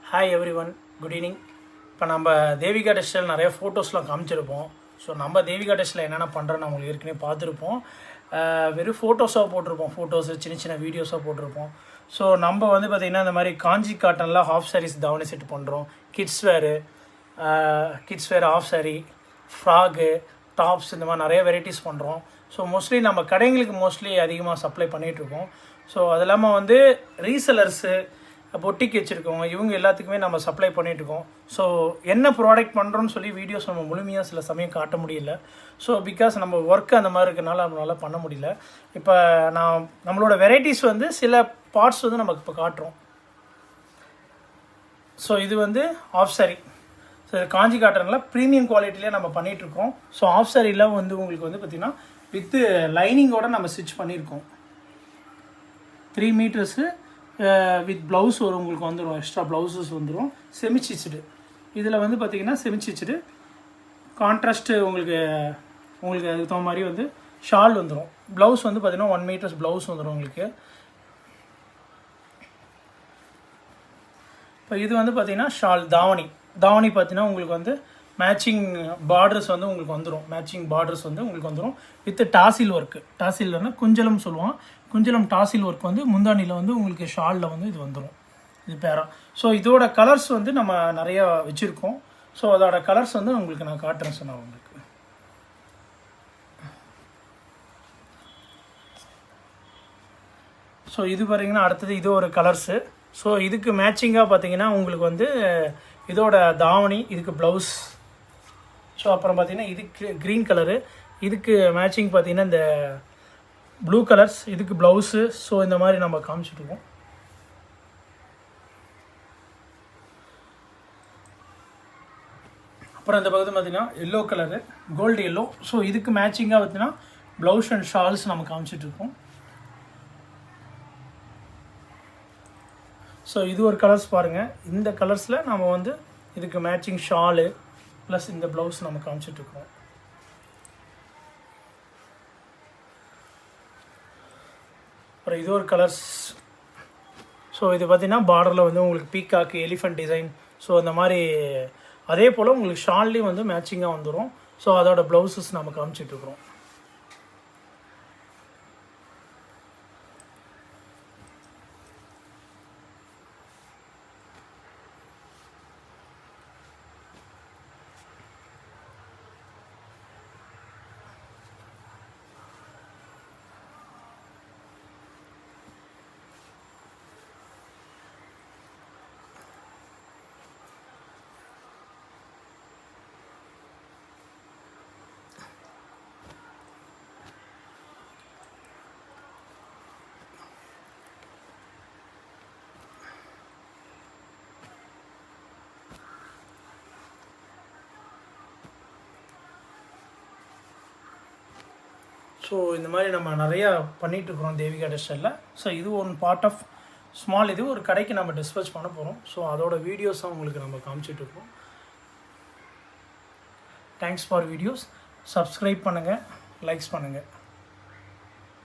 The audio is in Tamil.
Hi every one, good evening. இப்போ நம்ம தேவிகா டெக்ஸ்டைல் நிறைய ஃபோட்டோஸ்லாம் காமிச்சிருப்போம். ஸோ நம்ம தேவிகா டெக்ஸ்டைல் என்னென்ன பண்ணுறோன்னு அவங்களுக்கு ஏற்கனவே பார்த்துருப்போம். வெறும் ஃபோட்டோஸாக போட்டிருப்போம், ஃபோட்டோஸு சின்ன சின்ன வீடியோஸாக போட்டிருப்போம். ஸோ நம்ம வந்து பார்த்திங்கன்னா இந்த மாதிரி காஞ்சி காட்டனில் ஹாஃப் சாரீஸ் தாவணி செட் பண்ணுறோம். கிட்ஸ் வேறு ஆஃப் சாரீ, ஃப்ராகு, டாப்ஸ், இந்த மாதிரி நிறைய வெரைட்டிஸ் பண்ணுறோம். ஸோ மோஸ்ட்லி நம்ம கடைங்களுக்கு அதிகமாக சப்ளை பண்ணிகிட்ருக்கோம். ஸோ அது இல்லாமல் வந்து ரீசெலர்ஸு, பொட்டிக்கு வச்சுருக்கோங்க, இவங்க எல்லாத்துக்குமே நம்ம சப்ளை பண்ணிகிட்ருக்கோம். ஸோ என்ன ப்ராடக்ட் பண்ணுறோன்னு சொல்லி வீடியோஸ் நம்ம முழுமையாக சில சமயம் காட்ட முடியல. ஸோ பிகாஸ் நம்ம ஒர்க் அந்த மாதிரி இருக்கனால நம்மளால் பண்ண முடியல. இப்போ நம்மளோட வெரைட்டிஸ் வந்து சில பார்ட்ஸ் வந்து நமக்கு இப்போ காட்டுறோம். ஸோ இது வந்து ஆஃப் சாரி. ஸோ காஞ்சி காட்டனில் ப்ரீமியம் குவாலிட்டியிலே நம்ம பண்ணிகிட்ருக்கோம். ஸோ ஆஃப் சாரியில் வந்து உங்களுக்கு வந்து பார்த்திங்கன்னா வித்து லைனிங்கோடு நம்ம ஸ்டிச் பண்ணியிருக்கோம். 3 மீட்டர்ஸு வித் ப்ளவுஸ் வரும், உங்களுக்கு வந்துடும், எக்ஸ்ட்ரா ப்ளவுஸஸ் வந்துடும். செமி ஸ்டிச்சுடு இதில் வந்து பார்த்திங்கன்னா செமி ஸ்டிச்சுடு கான்ட்ராஸ்ட்டு உங்களுக்கு அதுக்கு தகுந்த மாதிரி வந்து ஷால் வந்துடும். ப்ளவுஸ் வந்து பார்த்திங்கன்னா 1 மீட்டர்ஸ் ப்ளவுஸ் வந்துடும் உங்களுக்கு. இப்போ இது வந்து பார்த்திங்கன்னா ஷால் தாவணி பார்த்திங்கன்னா உங்களுக்கு வந்து மேட்சிங் பார்டர்ஸ் வந்து உங்களுக்கு வந்துடும். With tassel work. டாசில்னா குஞ்சலம் சொல்லுவோம். குஞ்சலம் டாசில் ஒர்க் வந்து முந்தானியில் வந்து உங்களுக்கு ஷாலில் வந்து இது வந்துடும். இது பேரா. ஸோ இதோட கலர்ஸ் வந்து நம்ம நிறையா வச்சுருக்கோம். ஸோ அதோட கலர்ஸ் வந்து உங்களுக்கு நான் காட்டுறேன் சொன்னேன் உங்களுக்கு. ஸோ இது பார்த்தீங்கன்னா அடுத்தது இது ஒரு கலர்ஸு. ஸோ இதுக்கு மேட்சிங்காக பார்த்தீங்கன்னா உங்களுக்கு வந்து இதோட தாவணி, இதுக்கு ப்ளவுஸ். ஸோ அப்புறம் பார்த்தீங்கன்னா இதுக்கு க்ரீன் கலரு, இதுக்கு மேட்சிங் பார்த்தீங்கன்னா இந்த ப்ளூ கலர்ஸ், இதுக்கு ப்ளவுஸு. ஸோ இந்த மாதிரி நம்ம காமிச்சிட்ருக்கோம். அப்புறம் இந்த பக்கத்தில் பார்த்தீங்கன்னா yellow colour, gold yellow. So இதுக்கு மேட்சிங்காக பார்த்தீங்கன்னா ப்ளவுஸ் அண்ட் ஷால்ஸ் நம்ம காமிச்சிட்ருக்கோம். ஸோ இது ஒரு கலர்ஸ் பாருங்கள். இந்த கலர்ஸில் நம்ம வந்து இதுக்கு மேட்சிங் ஷாலு ப்ளஸ் இந்த ப்ளவுஸ் நம்ம காமிச்சிட்ருக்கோம். அப்புறம் இது ஒரு கலர்ஸ். ஸோ இது பார்த்திங்கன்னா பார்டரில் வந்து உங்களுக்கு பீக்காக்கு, எலிஃபண்ட் டிசைன். ஸோ அந்த மாதிரி அதே போல் உங்களுக்கு ஷால்லேயும் வந்து மேட்சிங்காக வந்துடும். ஸோ அதோட ப்ளவுஸஸ் நம்ம காமிச்சிட்ருக்குறோம். ஸோ இந்த மாதிரி நம்ம நிறையா பண்ணிகிட்ருக்குறோம் தேவிகா டெக்ஸ்டைலில். ஸோ இது ஒன் பார்ட் ஆஃப் ஸ்மால். இது ஒரு கடைக்கு நம்ம டிஸ்பேச் பண்ண போகிறோம். ஸோ அதோட வீடியோஸும் உங்களுக்கு நம்ம காமிச்சிட்ருக்கோம். Thanks for videos. சப்ஸ்கிரைப் பண்ணுங்கள், லைக்ஸ் பண்ணுங்கள்.